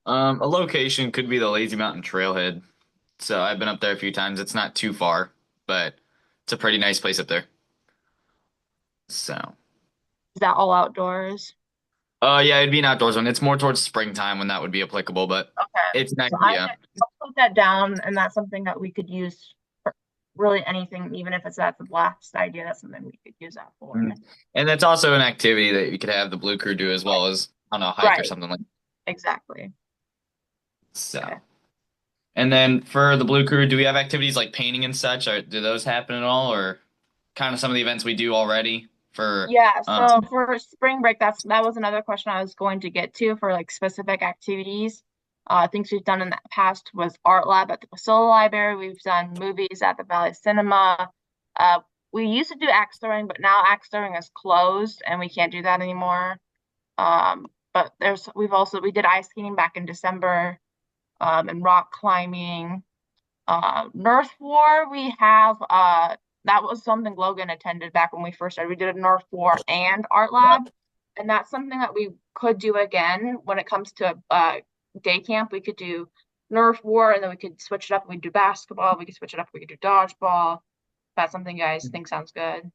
A location could be the Lazy Mountain Trailhead. So I've been up there a few times. It's not too far, but it's a pretty nice place up there. So, Is that all outdoors? yeah, it'd be an outdoors one. It's more towards springtime when that would be applicable, but Okay. it's nice. So Yeah. I'll put that down, and that's something that we could use for really anything, even if it's at the last idea. That's something we could use that for. And that's also an activity that you could have the Blue Crew do as well as on a hike or Right. something like that. Exactly. So, and then for the Blue Crew, do we have activities like painting and such? Or do those happen at all, or kind of some of the events we do already for? Yeah, so for spring break, that was another question I was going to get to for like specific activities. Things we've done in the past was art lab at the Wasilla Library. We've done movies at the Valley Cinema. We used to do axe throwing, but now axe throwing is closed and we can't do that anymore. But we did ice skating back in December, and rock climbing. Nerf War, we have that was something Logan attended back when we first started. We did a Nerf War and art lab, and that's something that we could do again when it comes to day camp. We could do Nerf War, and then we could switch it up. We could do basketball. We could switch it up. We could do dodgeball. That's something you guys think sounds good.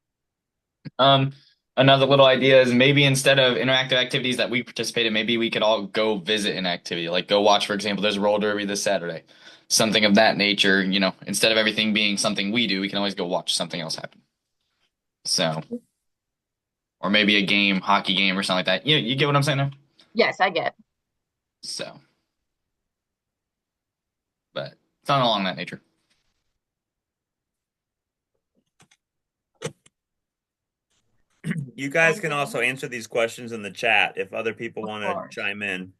Another little idea is maybe instead of interactive activities that we participate in, maybe we could all go visit an activity, like go watch, for example, there's a roller derby this Saturday, something of that nature. Instead of everything being something we do, we can always go watch something else happen. So, or maybe a game, hockey game or something like that. You get what I'm saying now? Yes, I get. So, but it's not along that nature. You guys can also answer these questions in the chat if other people want to chime in.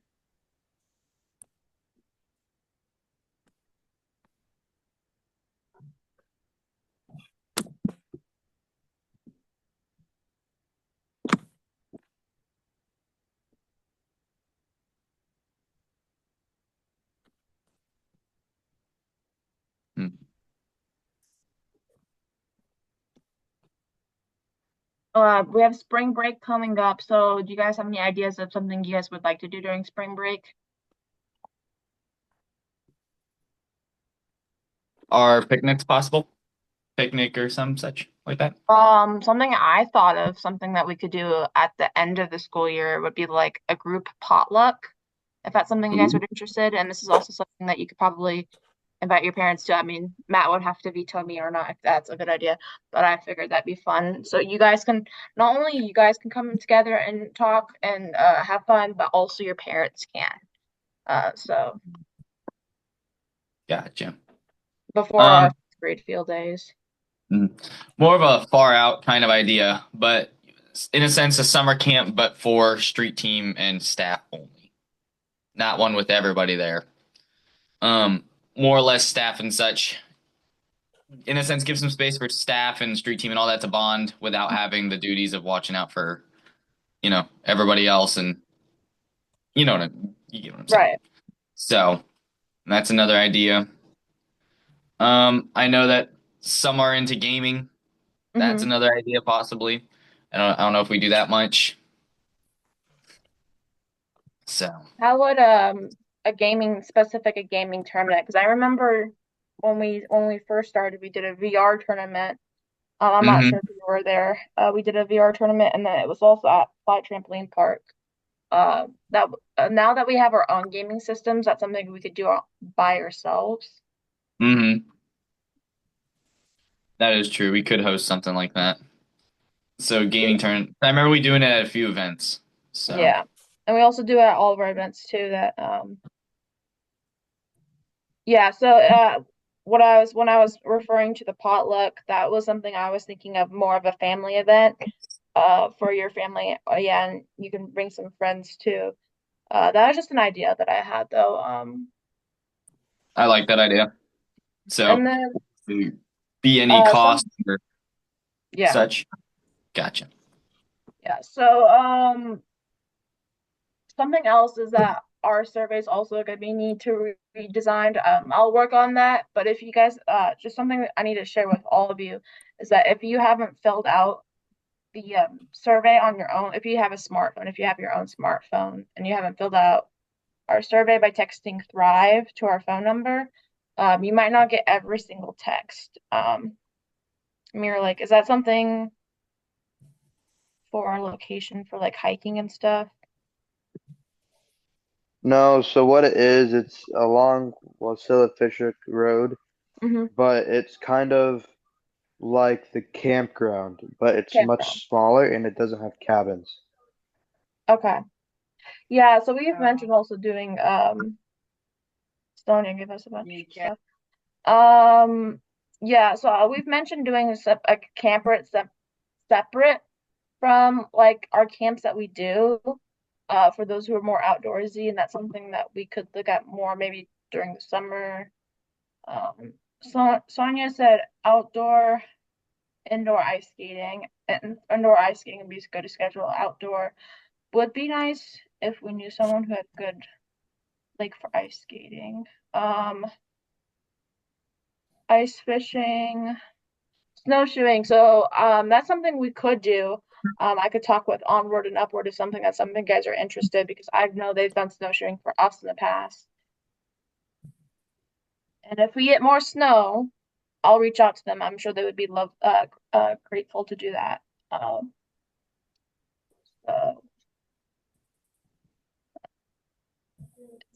We have spring break coming up, so do you guys have any ideas of something you guys would like to do during spring break? Are picnics possible? Picnic or some such like that? Something I thought of, something that we could do at the end of the school year would be like a group potluck, if that's something you guys would be interested. And this is also something that you could probably invite your parents to. I mean, Matt would have to veto me or not if that's a good idea, but I figured that'd be fun. So you guys can, not only you guys can come together and talk and have fun, but also your parents can. So Gotcha. before our grade field days. More of a far out kind of idea, but in a sense, a summer camp, but for street team and staff only. Not one with everybody there. More or less staff and such. In a sense, give some space for staff and street team and all that to bond without having the duties of watching out for, everybody else. And you get what I'm saying. Right. So that's another idea. I know that some are into gaming. That's another idea possibly. I don't know if we do that much. So how would a gaming tournament? Because I remember when we first started, we did a VR tournament. I'm not sure if you were there. We did a VR tournament, and then it was also at Fly Trampoline Park. Now that we have our own gaming systems, that's something we could do by ourselves. That is true. We could host something like that. So gaming tournament. I remember we doing it at a few events. So yeah, and we also do it at all of our events too. That yeah. So when I was referring to the potluck, that was something I was thinking of, more of a family event for your family. Yeah, and you can bring some friends too. That was just an idea that I had though. I like that idea. So and then be any cost or Yeah. such? Gotcha. Yeah. So something else is that our survey is also going to be need to redesigned. I'll work on that. But if you guys, just something that I need to share with all of you is that if you haven't filled out the survey on your own, if you have a smartphone, if you have your own smartphone and you haven't filled out our survey by texting Thrive to our phone number, you might not get every single text. Mirror, like, is that something for our location for like hiking and stuff? No, so what it is, it's along Wasilla Fisher Road, but it's kind of like the campground, but it's Campground. much smaller and it doesn't have cabins. Okay. Yeah, so we've mentioned also doing Sonia gave us a bunch of stuff. Yeah, so we've mentioned doing a camper separate from like our camps that we do for those who are more outdoorsy, and that's something that we could look at more maybe during the summer. So Sonia said indoor ice skating, and indoor ice skating would be good to schedule. Outdoor would be nice if we knew someone who had good lake for ice skating. Ice fishing, snowshoeing. So that's something we could do. I could talk with Onward and Upward if something that's something you guys are interested, because I know they've done snowshoeing for us in the past. And if we get more snow, I'll reach out to them. I'm sure they would be grateful to do that.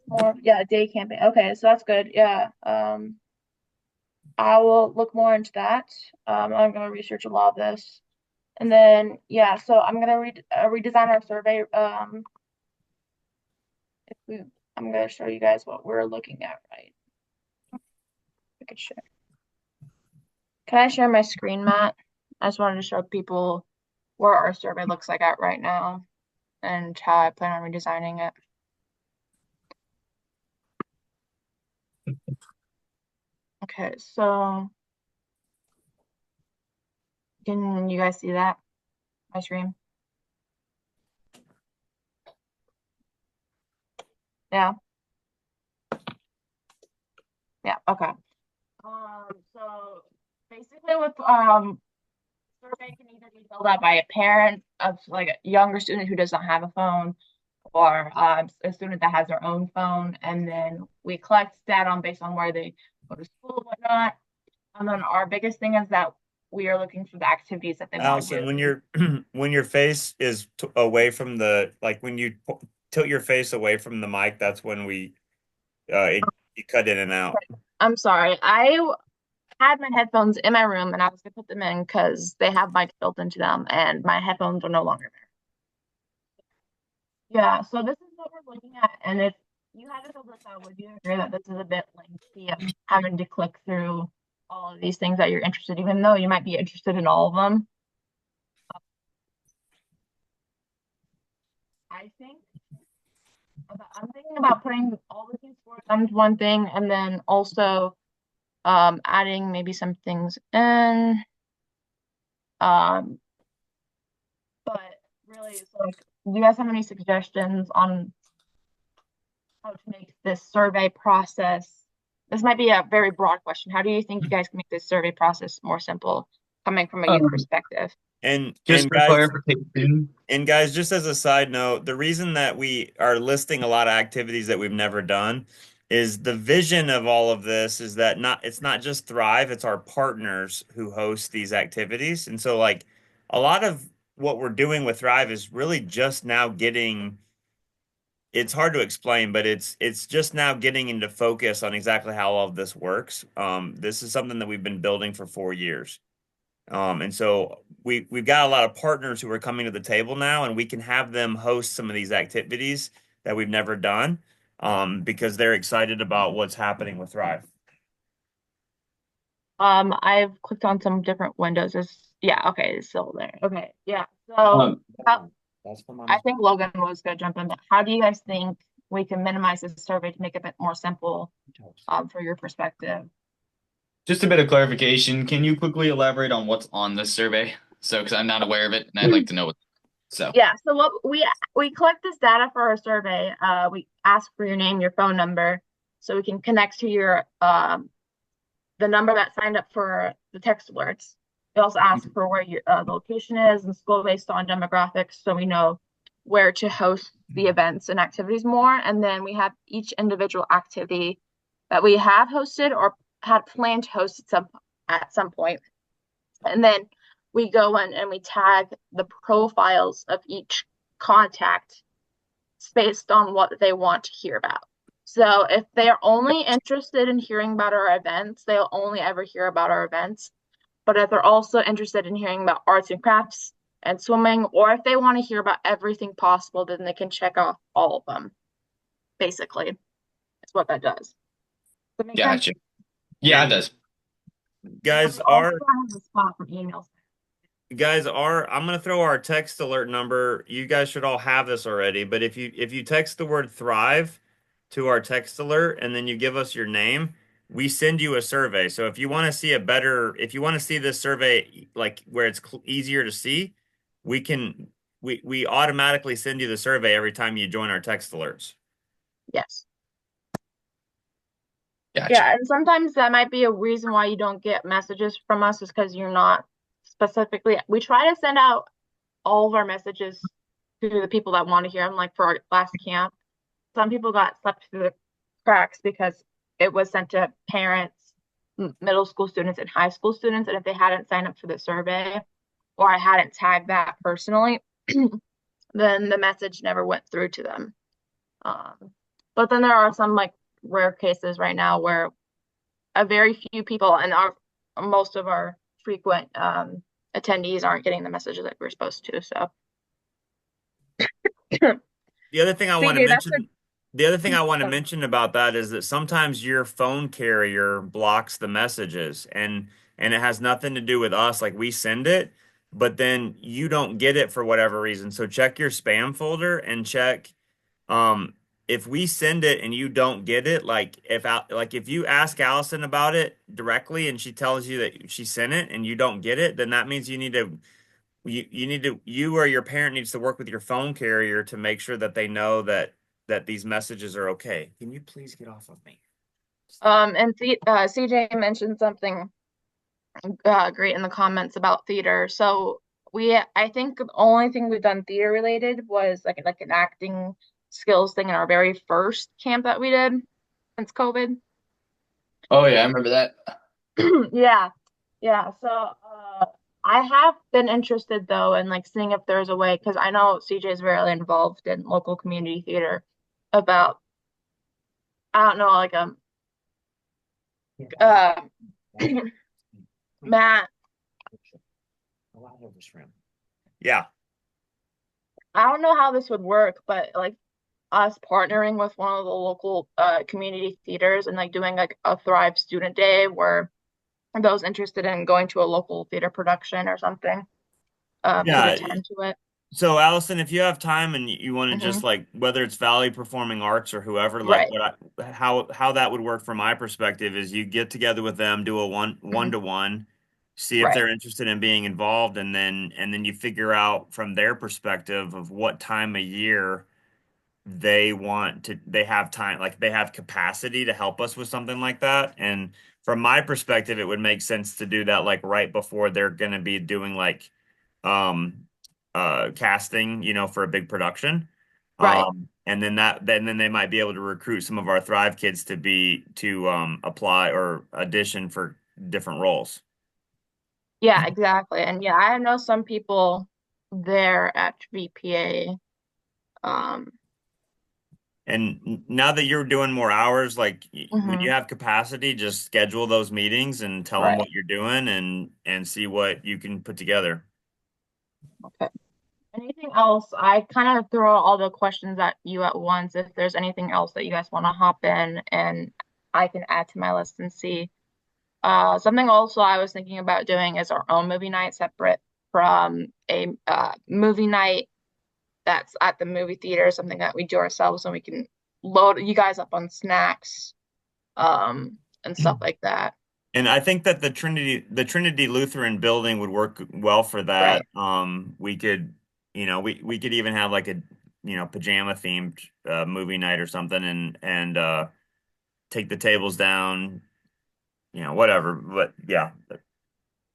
More, yeah, day camping. Okay, so that's good. Yeah. I will look more into that. I'm gonna research a lot of this. And then, yeah, so I'm gonna redesign our survey. I'm gonna show you guys what we're looking at, right? I could share. Can I share my screen, Matt? I just wanted to show people where our survey looks like at right now and how I plan on redesigning it. Okay, so can you guys see that? My screen? Yeah. Yeah, okay. So basically with survey can either be filled out by a parent of like a younger student who does not have a phone, or a student that has their own phone, and then we collect data on based on where they go to school and whatnot. And then our biggest thing is that we are looking for the activities that they want to Allison, do. when your when your face is away from the when you tilt your face away from the mic, that's when we you cut in and out. I'm sorry. I had my headphones in my room and I was gonna put them in because they have mics built into them, and my headphones are no longer there. Yeah, so this is what we're looking at, and if you had to fill this out, would you agree that this is a bit lengthy of having to click through all of these things that you're interested, even though you might be interested in all of them? I'm thinking about putting all the team sports onto one thing, and then also adding maybe some things in. But really, it's like, do you guys have any suggestions on how to make this survey process? This might be a very broad question. How do you think you guys can make this survey process more simple, coming from a youth perspective? And Just and for guys, clarification. And guys, just as a side note, the reason that we are listing a lot of activities that we've never done is the vision of all of this is that it's not just Thrive, it's our partners who host these activities. And so like a lot of what we're doing with Thrive is really just now getting, it's hard to explain, but it's just now getting into focus on exactly how all of this works. This is something that we've been building for 4 years. And so we've got a lot of partners who are coming to the table now, and we can have them host some of these activities that we've never done, because they're excited about what's happening with Thrive. I've clicked on some different windows. Yeah, okay, it's still there. Okay, yeah. So I think Logan was gonna jump in, but how do you guys think we can minimize this survey to make it a bit more simple, for your perspective? just a bit of clarification. Can you quickly elaborate on what's on this survey? So, because I'm not aware of it, and I'd like to know what. So, Yeah, so what we collect this data for our survey. We ask for your name, your phone number, so we can connect to your the number that signed up for the text alerts. We also ask for where your the location is and school based on demographics, so we know where to host the events and activities more. And then we have each individual activity that we have hosted or had planned to host at some point. And then we go in and we tag the profiles of each contact based on what they want to hear about. So if they're only interested in hearing about our events, they'll only ever hear about our events. But if they're also interested in hearing about arts and crafts and swimming, or if they want to hear about everything possible, then they can check off all of them. Basically, that's what that does. Does that make sense? gotcha. Yeah, it does. Guys, We also have a spot for emails. I'm gonna throw our text alert number. You guys should all have this already, but if you text the word Thrive to our text alert and then you give us your name, we send you a survey. So if you want to see if you want to see this survey like where it's easier to see, we automatically send you the survey every time you join our text alerts. Yes. Gotcha. Yeah, and sometimes that might be a reason why you don't get messages from us is because you're not specifically. We try to send out all of our messages to the people that want to hear them. Like for our last camp, some people got slipped through the cracks because it was sent to parents, middle school students, and high school students, and if they hadn't signed up for the survey, or I hadn't tagged that personally, then the message never went through to them. But then there are some like rare cases right now where a very few people and most of our frequent attendees aren't getting the messages that we're supposed to. So the other thing I want to CJ, that's mention, the other thing I want to mention about that is that sometimes your phone carrier blocks the messages and it has nothing to do with us. Like we send it, but then you don't get it for whatever reason. So check your spam folder and check if we send it and you don't get it, like if you ask Allison about it directly and she tells you that she sent it and you don't get it, then that means you or your parent needs to work with your phone carrier to make sure that they know that these messages are okay. Can you please get off of me? And CJ mentioned something great in the comments about theater. So I think the only thing we've done theater related was like an acting skills thing in our very first camp that we did since COVID. Oh yeah, I remember that. Yeah. So I have been interested though in like seeing if there's a way, because I know CJ is very involved in local community theater about, I don't know, like Matt. Yeah. I don't know how this would work, but like us partnering with one of the local community theaters and like doing like a Thrive Student Day where those interested in going to a local theater production or something could attend to it. So Allison, if you have time and you want to just like whether it's Valley Performing Arts or whoever, like how that would work from my perspective is you get together with them, do a one-to-one, see if they're interested in being involved, and then you figure out from their perspective of what time of year they have time, like they have capacity to help us with something like that. And from my perspective, it would make sense to do that like right before they're going to be doing like casting, for a big production. And then then they might be able to recruit some of our Thrive kids to apply or audition for different roles. Yeah, exactly. And yeah, I know some people there at VPA. And now that you're doing more hours, like when you have capacity, just schedule those meetings and tell them what you're doing and see what you can put together. Okay. Anything else? I kind of throw all the questions at you at once. If there's anything else that you guys want to hop in and I can add to my list and see. Something also I was thinking about doing is our own movie night separate from a movie night that's at the movie theater, something that we do ourselves and we can load you guys up on snacks and stuff like that. And I think that the Trinity Lutheran building would work well for that. We could, we could even have like a, pajama themed movie night or something, and take the tables down, whatever. But yeah.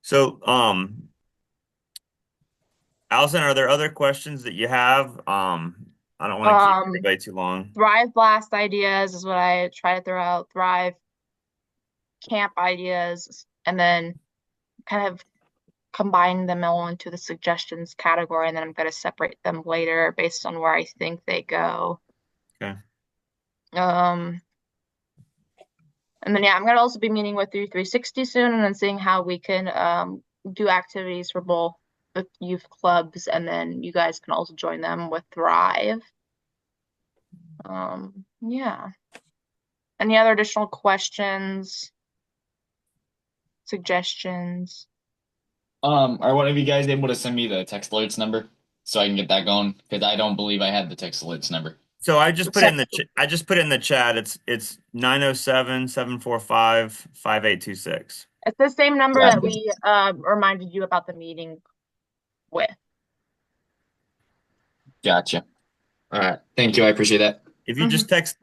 So, Allison, are there other questions that you have? I don't want to keep everybody too long. Thrive Blast ideas is what I try to throw out. Thrive camp ideas, and then kind of combine them all into the suggestions category, and then I'm going to separate them later based on where I think they go. Okay. And then I'm going to also be meeting with 360 soon, and then seeing how we can do activities for both the youth clubs, and then you guys can also join them with Thrive. Yeah. Any other additional questions, suggestions? Are one of you guys able to send me the text alerts number so I can get that going? Because I don't believe I had the text alerts number. So I just put it in the chat. It's 907-745-5826. It's the same number that we reminded you about the meeting with. Gotcha. All right. Thank you. I appreciate that. If you just text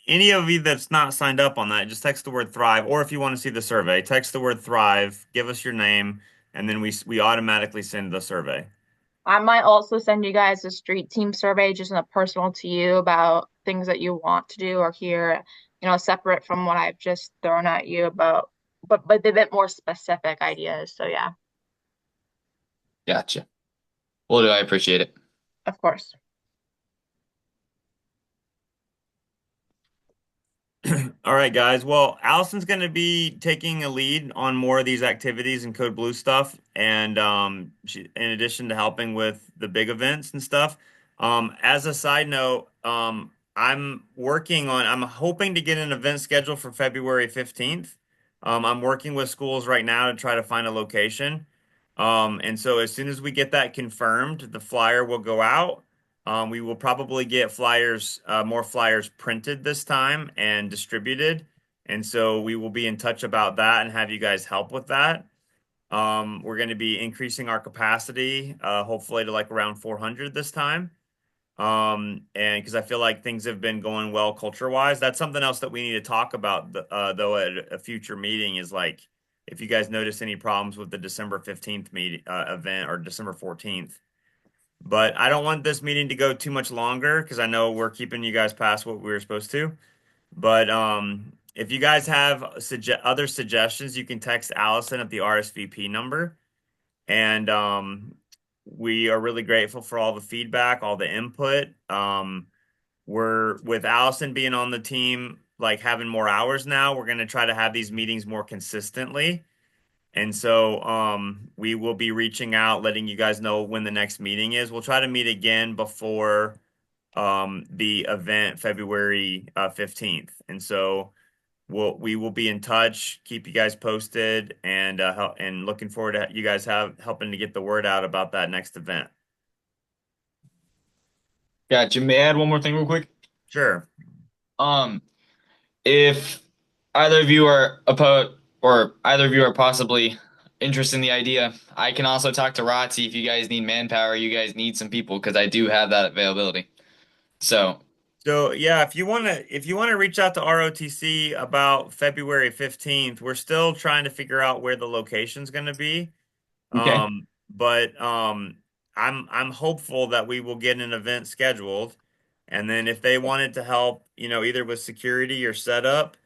any of you that's not signed up on that, just text the word Thrive, or if you want to see the survey, text the word Thrive, give us your name, and then we automatically send the survey. I might also send you guys a street team survey, just in a personal to you about things that you want to do or hear, separate from what I've just thrown at you about, but a bit more specific ideas. So yeah. Gotcha. Will do. I appreciate it. Of course. All right, guys. Well, Allison's going to be taking a lead on more of these activities and Code Blue stuff, and she, in addition to helping with the big events and stuff. As a side note, I'm hoping to get an event scheduled for February 15th. I'm working with schools right now to try to find a location. And so as soon as we get that confirmed, the flyer will go out. We will probably get more flyers printed this time and distributed. And so we will be in touch about that and have you guys help with that. We're going to be increasing our capacity, hopefully to like around 400 this time. And because I feel like things have been going well culture-wise. That's something else that we need to talk about, though, at a future meeting is like, if you guys notice any problems with the December 15th event or December 14th. But I don't want this meeting to go too much longer because I know we're keeping you guys past what we were supposed to. But if you guys have other suggestions, you can text Allison at the RSVP number. And we are really grateful for all the feedback, all the input. We're with Allison being on the team, like having more hours now, we're going to try to have these meetings more consistently. And so we will be reaching out, letting you guys know when the next meeting is. We'll try to meet again before the event February 15th. And so we will be in touch, keep you guys posted, and looking forward to you guys helping to get the word out about that next event. Gotcha. May I add one more thing real quick? Sure. If either of you are opposed or either of you are possibly interested in the idea, I can also talk to Rotzi if you guys need manpower, you guys need some people, because I do have that availability. So yeah, if you want to reach out to ROTC about February 15th, we're still trying to figure out where the location's going to be. Okay. But I'm hopeful that we will get an event scheduled, and then if they wanted to help, either with security or setup,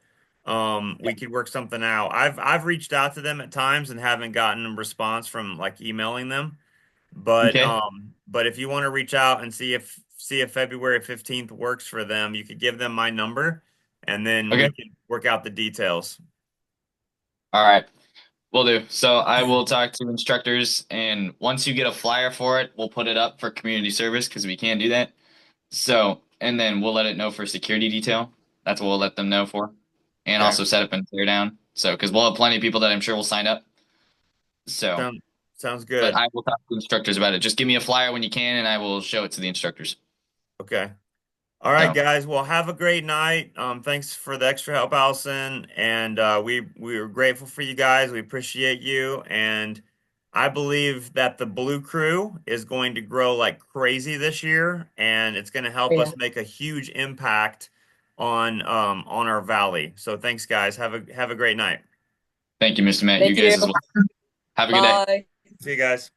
we could work something out. I've reached out to them at times and haven't gotten a response from like emailing them. But Okay. but if you want to reach out and see if February 15th works for them, you could give them my number and then we can work out the details. All right. Will do. So I will talk to instructors, and once you get a flyer for it, we'll put it up for community service because we can do that. So, and then we'll let it know for security detail. That's what we'll let them know for. And Okay. also set up and clear down. So, because we'll have plenty of people that I'm sure will sign up. So, Sounds good. but I will talk to instructors about it. Just give me a flyer when you can, and I will show it to the instructors. Okay. All right, Yeah. guys. Well, have a great night. Thanks for the extra help, Allison. And we are grateful for you guys. We appreciate you. And I believe that the Blue Crew is going to grow like crazy this year, and it's going to help Yeah. us make a huge impact on our valley. So thanks, guys. Have a great night. Thank you, Mr. Matt. Thank You guys you. as well. Have a good day. Bye. See you guys.